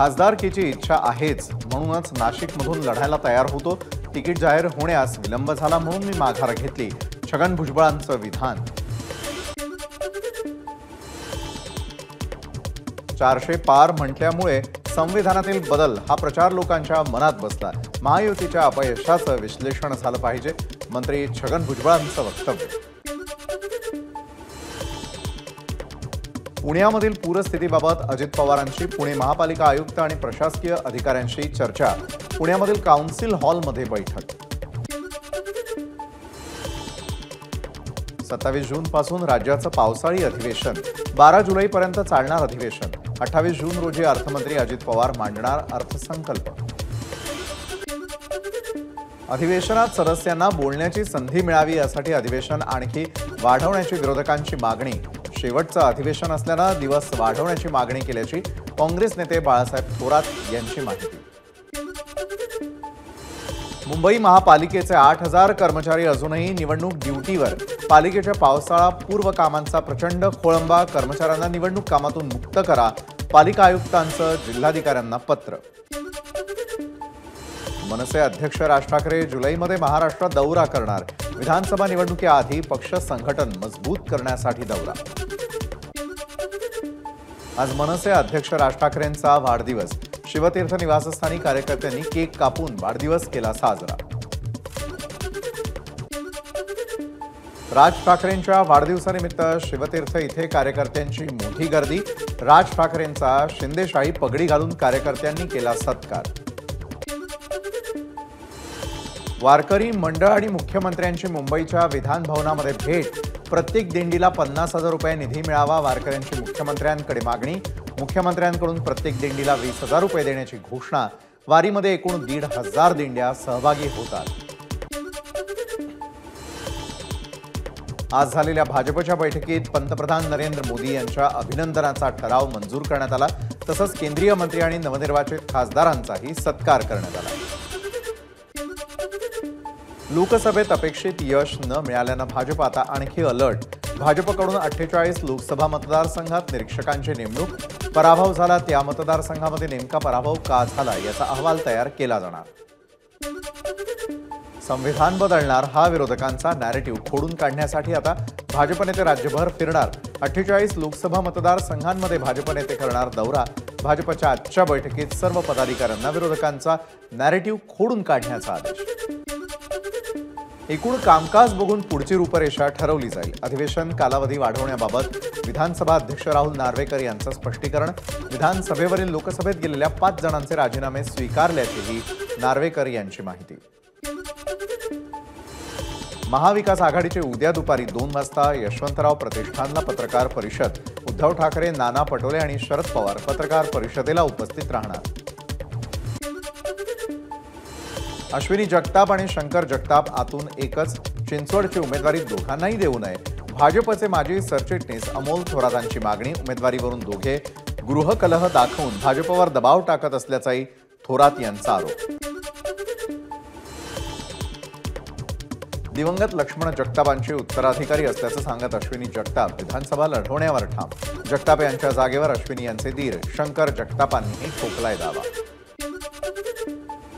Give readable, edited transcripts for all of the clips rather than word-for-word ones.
खासदारकीची इच्छा आहेच, म्हणूनच नाशिकमधून लढायला तयार होतो. तिकीट जाहीर होण्यास विलंब झाला म्हणून मी माघार घेतली. छगन भुजबळांचं विधान. 400 पार म्हटल्यामुळे संविधानातील बदल हा प्रचार लोकांच्या मनात बसला. महायुतीच्या अपयशाचं विश्लेषण झालं पाहिजे. मंत्री छगन भुजबळांचं वक्तव्य. पुण्यामधील पूरस्थितीबाबत अजित पवारांची पुणे महापालिका आयुक्त आणि प्रशासकीय अधिकाऱ्यांशी चर्चा. पुण्यामधील काउन्सिल हॉलमध्ये बैठक. 27 जूनपासून राज्याचं पावसाळी अधिवेशन. 12 जुलैपर्यंत चालणार अधिवेशन. 28 जून रोजी अर्थमंत्री अजित पवार मांडणार अर्थसंकल्प. अधिवेशनात सदस्यांना बोलण्याची संधी मिळावी यासाठी अधिवेशन आणखी वाढवण्याची विरोधकांची मागणी. शेवटचं अधिवेशन असल्यानं दिवस वाढवण्याची मागणी केल्याची काँग्रेस नेते बाळासाहेब थोरात यांची माहिती. मुंबई महापालिकेचे 8000 कर्मचारी अजूनही निवडणूक ड्युटीवर. पालिकेच्या पावसाळा पूर्व कामांचा प्रचंड खोळंबा. कर्मचाऱ्यांना निवडणूक कामातून मुक्त करा. पालिका आयुक्तांचं जिल्हाधिकाऱ्यांना पत्र. मनसे अध्यक्ष राज ठाकरे जुलैमध्ये महाराष्ट्रात दौरा करणार. विधानसभा निवडणुकीआधी पक्ष संघटन मजबूत करण्यासाठी दौरा. आज मनसे अध्यक्ष राज ठाकरेंचा वाढदिवस. शिवतीर्थ निवासस्थानी कार्यकर्त्यांनी केक कापून वाढदिवस केला साजरा. राज ठाकरेंच्या वाढदिवसानिमित्त शिवतीर्थ इथे कार्यकर्त्यांची मोठी गर्दी. राज ठाकरेंचा शिंदेशाही पगडी घालून कार्यकर्त्यांनी केला सत्कार. वारकरी मंडळ आणि मुख्यमंत्र्यांची मुंबईच्या विधान भवनामध्ये भेट. प्रत्येक दिंडीला 50,000 रुपये निधी मिळावा. वारकऱ्यांची मुख्यमंत्र्यांकडे मागणी. मुख्यमंत्र्यांकडून प्रत्येक दिंडीला 20,000 रुपये देण्याची घोषणा. वारीमध्ये एकूण 1,500 दिंड्या सहभागी होतात. आज झालेल्या भाजपच्या बैठकीत पंतप्रधान नरेंद्र मोदी यांच्या अभिनंदनाचा ठराव मंजूर करण्यात आला. तसंच केंद्रीय मंत्री आणि नवनिर्वाचित खासदारांचाही सत्कार करण्यात आला. लोकसभेत अपेक्षित यश न मिळाल्यानं भाजप आता आणखी अलर्ट. भाजपकडून 48 लोकसभा मतदारसंघात निरीक्षकांची नेमणूक. पराभव झाला त्या मतदारसंघामध्ये नेमका पराभव का झाला याचा अहवाल तयार केला जाणार. संविधान बदलणार हा विरोधकांचा नॅरेटिव्ह खोडून काढण्यासाठी आता भाजप नेते राज्यभर फिरणार. 48 लोकसभा मतदारसंघांमध्ये भाजप नेते करणार दौरा. भाजपच्या आजच्या बैठकीत सर्व पदाधिकाऱ्यांना विरोधकांचा नॅरेटिव्ह खोडून काढण्याचा आदेश. एकूण कामकाज बघून पुढची रूपरेषा ठरवली जाईल. अधिवेशन कालावधी वाढवण्याबाबत विधानसभा अध्यक्ष राहुल नार्वेकर यांचं स्पष्टीकरण. विधानसभेवरील लोकसभेत गेलेल्या 5 जणांचे राजीनामे स्वीकारल्याचीही नार्वेकर यांची माहिती. महाविकास आघाडीचे उद्या दुपारी 2 वाजता यशवंतराव प्रतिष्ठानला पत्रकार परिषद. उद्धव ठाकरे, नाना पटोले आणि शरद पवार पत्रकार परिषदेला उपस्थित राहणार. अश्विनी जगताप आणि शंकर जगताप आतून एकच. चिंचवडची उमेदवारी दोघांनाही देऊ नये. भाजपचे माजी सरचिटणीस अमोल थोरातांची मागणी. उमेदवारीवरून दोघे गृहकलह दाखवून भाजपवर दबाव टाकत असल्याचाही थोरात यांचा आरोप. दिवंगत लक्ष्मण जगतापांचे उत्तराधिकारी असल्याचं सांगत अश्विनी जगताप विधानसभा लढवण्यावर ठाम. जगताप यांच्या जागेवर अश्विनी यांचे दीर शंकर जगतापांनीही ठोकलाय दावा.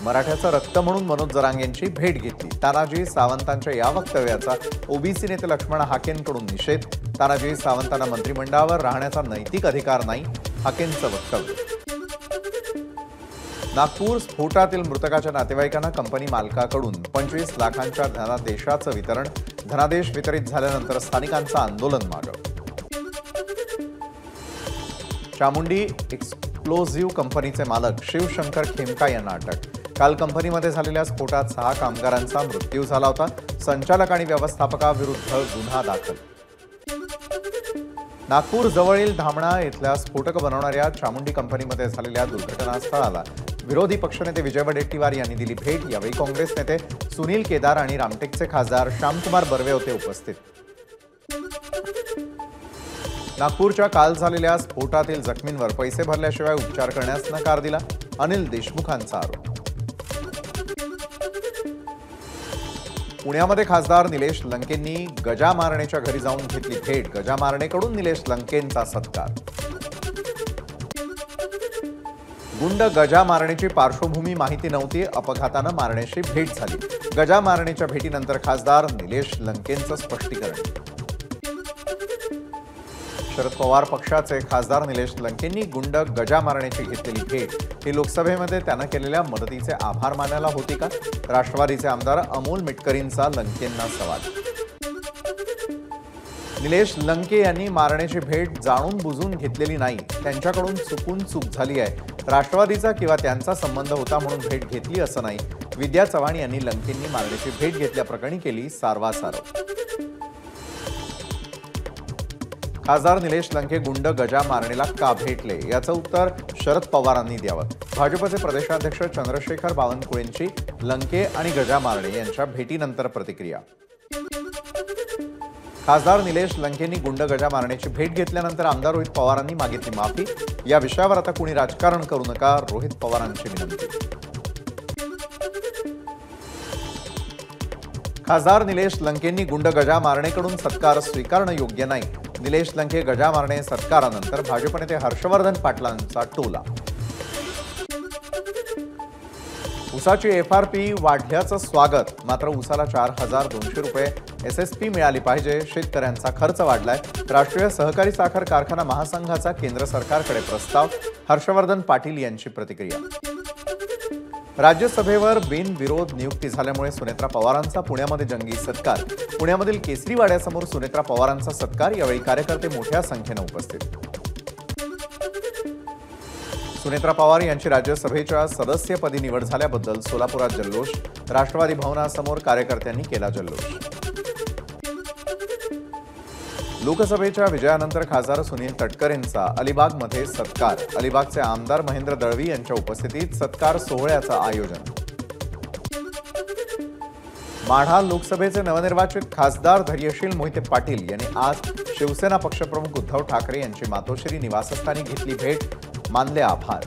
मराठ्याचं रक्त म्हणून मनोज जरांगेंची भेट घेतली. तानाजी सावंतांच्या या वक्तव्याचा ओबीसी नेते लक्ष्मण हाकेंकडून निषेध. तानाजी सावंतांना मंत्रिमंडळावर राहण्याचा नैतिक अधिकार नाही, हाकेंचं वक्तव्य. नागपूर स्फोटातील मृतकाच्या नातेवाईकांना कंपनी मालकाकडून 25 लाखांच्या धनादेशाचं वितरण. धनादेश वितरित झाल्यानंतर स्थानिकांचं आंदोलन मागे. चामुंडी एक्सप्लोझिव्ह कंपनीचे मालक शिवशंकर खेमका यांना अटक. काल कंपनीमध्ये झालेल्या स्फोटात 6 कामगारांचा मृत्यू झाला होता. संचालक आणि व्यवस्थापकाविरुद्ध गुन्हा दाखल. नागपूर जवळील धामणा इथल्या स्फोटक बनवणाऱ्या चामुंडी कंपनीमध्ये झालेल्या दुर्घटनास्थळाला विरोधी पक्षनेते विजय वडेट्टीवार यांनी दिली भेट. यावेळी काँग्रेस नेते सुनील केदार आणि रामटेकचे खासदार श्यामकुमार बर्वे होते उपस्थित. नागपूरच्या काल झालेल्या स्फोटातील जखमींवर पैसे भरल्याशिवाय उपचार करण्यास नकार दिला. अनिल देशमुखांचा आरोप. पुण्यामध्ये खासदार निलेश लंकेंनी गजा मारणेच्या घरी जाऊन घेतली भेट. गजा मारणेकडून निलेश लंकेंचा सत्कार. गुंड गजा मारण्याची पार्श्वभूमी माहिती नव्हती, अपघातानं मारण्याची भेट झाली. गजा मारण्याच्या भेटीनंतर खासदार निलेश लंकेंचं स्पष्टीकरण. शरद पवार पक्षाचे खासदार निलेश लंकेंनी गुंड गजा मारण्याची घेतलेली भेट ही लोकसभेमध्ये त्यानं केलेल्या मदतीचे आभार मानायला होती का? राष्ट्रवादीचे आमदार अमोल मिटकरींचा लंकेंना सवाल. निलेश लंके यांनी मारण्याची भेट जाणून बुजून घेतलेली नाही, त्यांच्याकडून चुकून चूक झाली आहे. राष्ट्रवादीचा किंवा त्यांचा संबंध होता म्हणून भेट घेतली असं नाही. विद्या चव्हाण यांनी लंकेंनी मारण्याची भेट घेतल्याप्रकरणी केली सारवासारव. खासदार निलेश लंके गुंड गजा मारणेला का भेटले याचं उत्तर शरद पवारांनी द्यावं. भाजपचे प्रदेशाध्यक्ष चंद्रशेखर बावनकुळेंची लंके आणि गजा मारणे यांच्या भेटीनंतर प्रतिक्रिया. खासदार निलेश लंकेंनी गुंड गजा मारण्याची भेट घेतल्यानंतर आमदार रोहित पवारांनी मागितली माफी. या विषयावर आता कुणी राजकारण करू नका, रोहित पवारांची विनंती. खासदार निलेश लंकेंनी गुंड गजा मारणेकडून सत्कार स्वीकारणं योग्य नाही. निलेश लंके गजा मारणे सत्कारानंतर भाजप नेते हर्षवर्धन पाटलांचा टोला. ऊसाची FRP वाढल्याचं स्वागत, मात्र ऊसाला 4,200 रुपये SSP मिळाली पाहिजे. शेतकऱ्यांचा खर्च वाढलाय. राष्ट्रीय सहकारी साखर कारखाना महासंघाचा केंद्र सरकारकडे प्रस्ताव. हर्षवर्धन पाटील यांची प्रतिक्रिया. राज्यसभेवर बिनविरोध नियुक्ती झाल्यामुळे सुनेत्रा पवारांचा पुण्यामध्ये जंगी सत्कार. पुण्यामधील केसरी वाड्यासमोर सुनेत्रा पवारांचा सत्कार. यावेळी कार्यकर्ते मोठ्या संख्येने उपस्थित. सुनेत्रा पवार यांची राज्यसभेच्या सदस्यपदी निवड झाल्याबद्दल सोलापुरात जल्लोष. राष्ट्रवादी भवनासमोर कार्यकर्त्यांनी केला जल्लोष. लोकसभेच्या विजयानंतर खासदार सुनील तटकरेंचा अलिबागमध्ये सत्कार. अलिबागचे आमदार महेंद्र दळवी यांच्या उपस्थितीत सत्कार सोहळ्याचं आयोजन. माढा लोकसभेचे नवनिर्वाचित खासदार धैर्यशील मोहिते पाटील यांनी आज शिवसेना पक्षप्रमुख उद्धव ठाकरे यांची मातोश्री निवासस्थानी घेतली भेट. मानले आभार.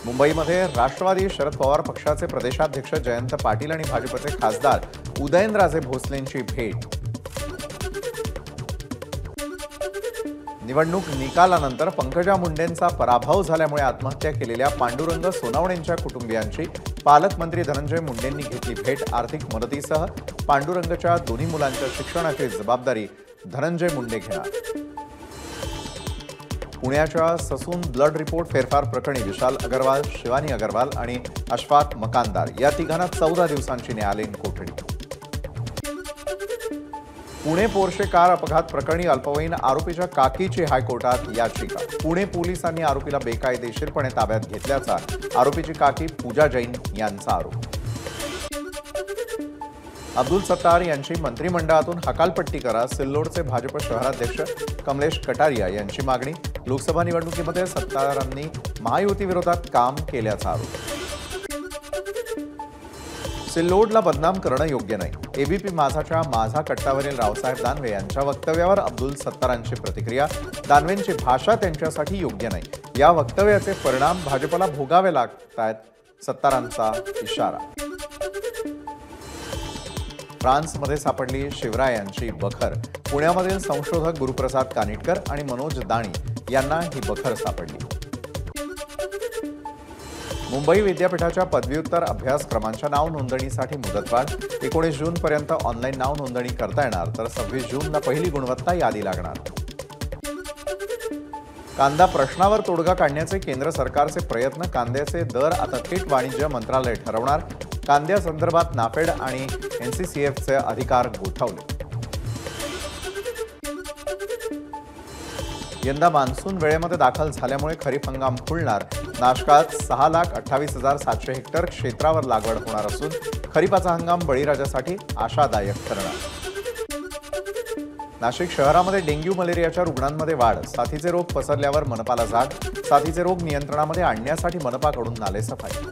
मुंबईमध्ये राष्ट्रवादी शरद पवार पक्षाचे प्रदेशाध्यक्ष जयंत पाटील आणि भाजपचे खासदार उदयनराजे भोसलेंची भेट. निवडणूक निकालानंतर पंकजा मुंडेंचा पराभव झाल्यामुळे आत्महत्या केलेल्या पांडुरंग सोनावणेंच्या कुटुंबियांची पालकमंत्री धनंजय मुंडेंनी घेतली भेट. आर्थिक मदतीसह पांडुरंगच्या दोन्ही मुलांच्या शिक्षणाची जबाबदारी धनंजय मुंडे घेणार. पुण्याच्या ससून ब्लड रिपोर्ट फेरफार प्रकरणी विशाल अग्रवाल, शिवानी अग्रवाल आणि अशफाक मकानदार या तिघांना 14 दिवसांची न्यायालयीन कोठडी. पुणे पोर्शे कार अपघात प्रकरणी अल्पवयीन आरोपीच्या काकीची हायकोर्टात याचिका. पुणे पोलिसांनी आरोपीला बेकायदेशीरपणे ताब्यात घेतल्याचा आरोपीची काकी पूजा जैन यांचा आरोप. अब्दुल सत्तार यांची मंत्रिमंडळातून हकालपट्टी करा. सिल्लोडचे भाजप शहराध्यक्ष कमलेश कटारिया यांची मागणी. लोकसभा निवडणुकीमध्ये सत्तारांनी महायुतीविरोधात काम केल्याचा आरोप. सिल्लोडला बदनाम करणं योग्य नाही. एबीपी माझाच्या माझा कट्टावरील रावसाहेब दानवे यांच्या वक्तव्यावर अब्दुल सत्तारांची प्रतिक्रिया. दानवेंची भाषा त्यांच्यासाठी योग्य नाही. या वक्तव्याचे परिणाम भाजपला भोगावे लागतायत, सत्तारांचा इशारा. फ्रान्समध्ये सापडली शिवरायांची बखर. पुण्यामधील संशोधक गुरुप्रसाद कानिटकर आणि मनोज दाणी यांना ही बखर सापडली. मुंबई विद्यापीठाच्या पदव्युत्तर अभ्यासक्रमांच्या नाव नोंदणीसाठी मुदतवाढ. 19 जूनपर्यंत ऑनलाईन नाव नोंदणी करता येणार, तर 26 जूनला पहिली गुणवत्ता यादी लागणार. कांदा प्रश्नावर तोडगा काढण्याचे केंद्र सरकारचे प्रयत्न. कांद्याचे दर आता थेट वाणिज्य मंत्रालय ठरवणार. कांद्यासंदर्भात नाफेड आणि NCCFचे अधिकार गोठवले. यंदा मान्सून वेळेमध्ये दाखल झाल्यामुळे खरीप हंगाम खुलणार. नाशकात 6,28,700 हेक्टर क्षेत्रावर लागवड होणार असून खरीपाचा हंगाम बळीराजासाठी आशादायक ठरणार. नाशिक शहरामध्ये डेंग्यू मलेरियाच्या रुग्णांमध्ये वाढ. साथीचे रोग पसरल्यावर मनपाला जाग. साथीचे रोग नियंत्रणामध्ये आणण्यासाठी मनपाकडून नालेसफाई.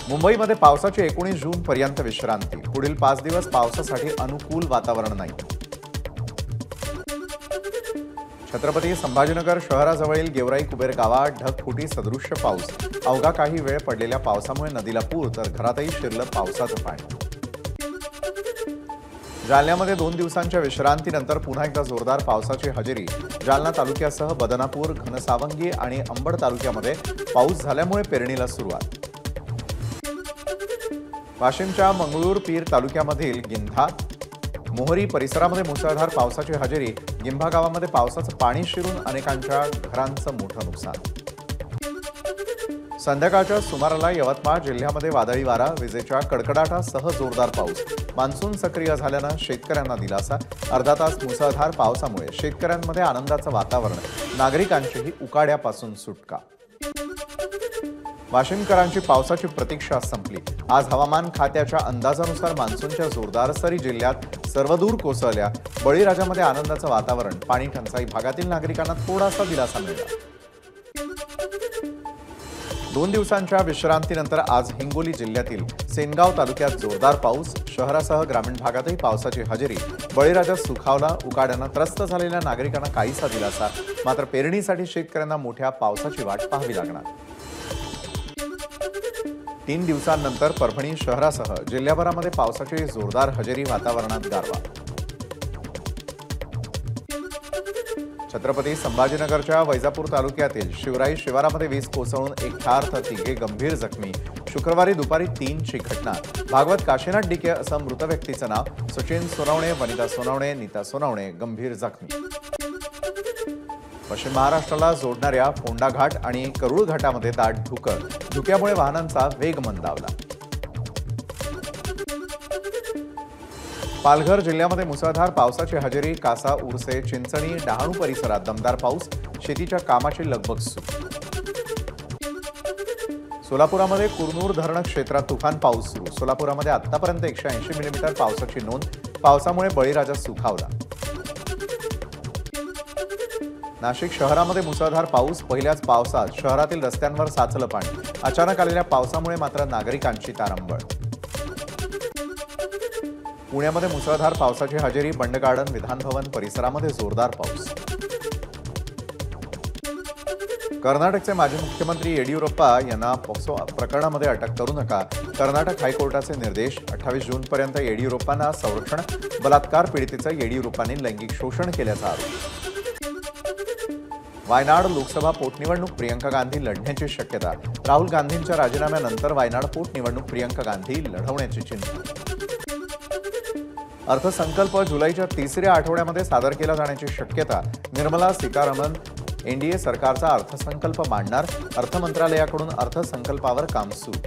मुंबईमध्ये पावसाची 19 जूनपर्यंत विश्रांती. पुढील 5 दिवस पावसासाठी अनुकूल वातावरण नाही. छत्रपती संभाजीनगर शहराजवळील गेवराई कुबेर गावात ढगफुटी सदृश्य पाऊस. अवघा काही वेळ पडलेल्या पावसामुळे नदीला पूर, तर घरातही शिरलं पावसाचं पाणी. जालन्यामध्ये 2 दिवसांच्या विश्रांतीनंतर पुन्हा एकदा जोरदार पावसाची हजेरी. जालना तालुक्यासह बदनापूर, घनसावंगी आणि अंबड तालुक्यामध्ये पाऊस झाल्यामुळे पेरणीला सुरुवात. वाशिमच्या मंगळूर-पीर तालुक्यामधील गिंधा, मोहरी परिसरामध्ये मुसळधार पावसाची हजेरी. गिंभा गावामध्ये पावसाचं पाणी शिरून अनेकांच्या घरांचं मोठं नुकसान. संध्याकाळच्या सुमाराला यवतमाळ जिल्ह्यामध्ये वादळी वारा, विजेच्या कडकडाटासह जोरदार पाऊस. मान्सून सक्रिय झाल्यानं शेतकऱ्यांना दिलासा. अर्धा तास मुसळधार पावसामुळे शेतकऱ्यांमध्ये आनंदाचं वातावरण, नागरिकांचीही उकाड्यापासून सुटका. वाशिमकरांची पावसाची प्रतीक्षा संपली. आज हवामान खात्याच्या अंदाजानुसार मान्सूनच्या जोरदार सरी जिल्ह्यात सर्वदूर कोसळल्या. बळीराजामध्ये आनंदाचं वातावरण. पाणी टंचाई भागातील नागरिकांना थोडासा दिलासा मिळाला. 2 दिवसांच्या विश्रांतीनंतर आज हिंगोली जिल्ह्यातील सेनगाव तालुक्यात जोरदार पाऊस. शहरासह ग्रामीण भागातही पावसाची हजेरी. बळीराजा सुखावला. उकाड्यानं त्रस्त झालेल्या नागरिकांना काहीसा दिलासा. मात्र पेरणीसाठी शेतकऱ्यांना मोठ्या पावसाची वाट पाहावी लागणार. 3 दिवसांनंतर परभणी शहरासह जिल्ह्याभरामध्ये पावसाची जोरदार हजेरी. वातावरणात गारवा. छत्रपती संभाजीनगरच्या वैजापूर तालुक्यातील शिवराई शिवारामध्ये वीज कोसळून एक ठार तर 3 गंभीर जखमी. शुक्रवारी दुपारी 3ची घटना. भागवत काशीनाथ डिके असं मृत व्यक्तीचं नाव. सचिन सोनवणे, वनिता सोनवणे, नीता सोनवणे गंभीर जखमी. पश्चिम महाराष्ट्राला जोडणाऱ्या फोंडा घाट आणि करूळ घाटामध्ये दाट धुकं. धुक्यामुळे वाहनांचा वेग मंदावला. पालघर जिल्ह्यामध्ये मुसळधार पावसाची हजेरी. कासा, उरसे, चिंचणी, डहाणू परिसरात दमदार पाऊस. शेतीच्या कामाची लगबग सुरू. सोलापुरामध्ये कुरनूर धरण क्षेत्रात तुफान पाऊस सुरू. सोलापुरामध्ये आतापर्यंत 180 मिलीमीटर पावसाची नोंद. पावसामुळे बळीराजा सुखावला. नाशिक शहरामध्ये मुसळधार पाऊस. पहिल्याच पावसात शहरातील रस्त्यांवर साचलं पाणी. अचानक आलेल्या पावसामुळे मात्र नागरिकांची तारंबळ. पुण्यामध्ये मुसळधार पावसाची हजेरी. बंड गार्डन, विधानभवन परिसरामध्ये जोरदार पाऊस. कर्नाटकचे माजी मुख्यमंत्री येडियुरप्पा यांना पॉक्सो प्रकरणामध्ये अटक करू नका. कर्नाटक हायकोर्टाचे निर्देश. 28 जूनपर्यंत येडियुरप्पांना संरक्षण. बलात्कार पीडितेचं येडियुरप्पांनी लैंगिक शोषण केल्याचा आरोप. वायनाड लोकसभा पोटनिवडणूक. प्रियंका गांधी लढण्याची शक्यता. राहुल गांधींच्या राजीनाम्यानंतर वायनाड पोटनिवडणूक प्रियंका गांधी लढवण्याची चिंता. अर्थसंकल्प जुलैच्या 3ऱ्या आठवड्यामध्ये सादर केला जाण्याची शक्यता. निर्मला सीतारामन एनडीए सरकारचा अर्थसंकल्प मांडणार. अर्थ मंत्रालयाकडून अर्थसंकल्पावर काम सुरू.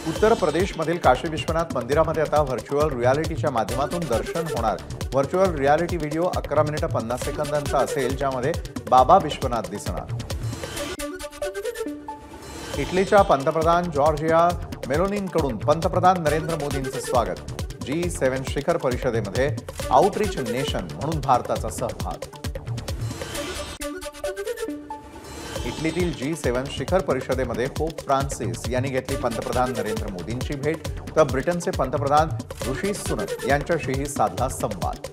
उत्तर प्रदेशमधील काशी विश्वनाथ मंदिरामध्ये आता व्हर्च्युअल रियालिटीच्या माध्यमातून दर्शन होणार. व्हर्च्युअल रियालिटी व्हिडिओ 11 मिनिटं 50 सेकंदांचा असेल, ज्यामध्ये बाबा विश्वनाथ दिसणार. इटलीच्या पंतप्रधान जॉर्जिया मेलोनींकडून पंतप्रधान नरेंद्र मोदींचं स्वागत. G7 शिखर परिषदेमध्ये आउटरीच नेशन म्हणून भारताचा सहभाग. इटलीतील G7 शिखर परिषदेमध्ये पोप फ्रान्सिस यांनी घेतली पंतप्रधान नरेंद्र मोदींची भेट. तर ब्रिटनचे पंतप्रधान ऋषी सुनक यांच्याशीही साधला संवाद.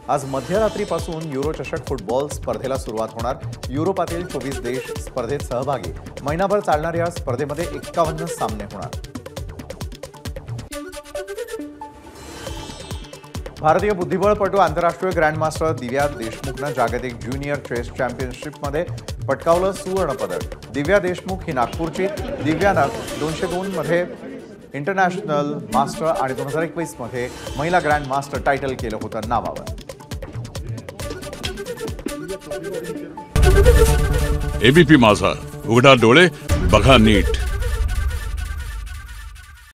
आज मध्यरात्रीपासून युरो चषक फुटबॉल स्पर्धेला सुरुवात होणार. युरोपातील 24 देश स्पर्धेत सहभागी. महिनाभर चालणाऱ्या या स्पर्धेमध्ये 51 सामने होणार. भारतीय बुद्धिबळपटू आंतरराष्ट्रीय ग्रँडमास्टर दिव्या देशमुखनं जागतिक ज्युनियर चेस चॅम्पियनशिपमध्ये पटकावलं सुवर्णपदक. दिव्या देशमुख ही नागपूरची. दिव्यानं 202 मध्ये इंटरनॅशनल मास्टर आणि 2021 मध्ये महिला ग्रँड मास्टर टायटल केलं होतं नावावर. एबीपी माझा, उघडा डोळे बघा नीट.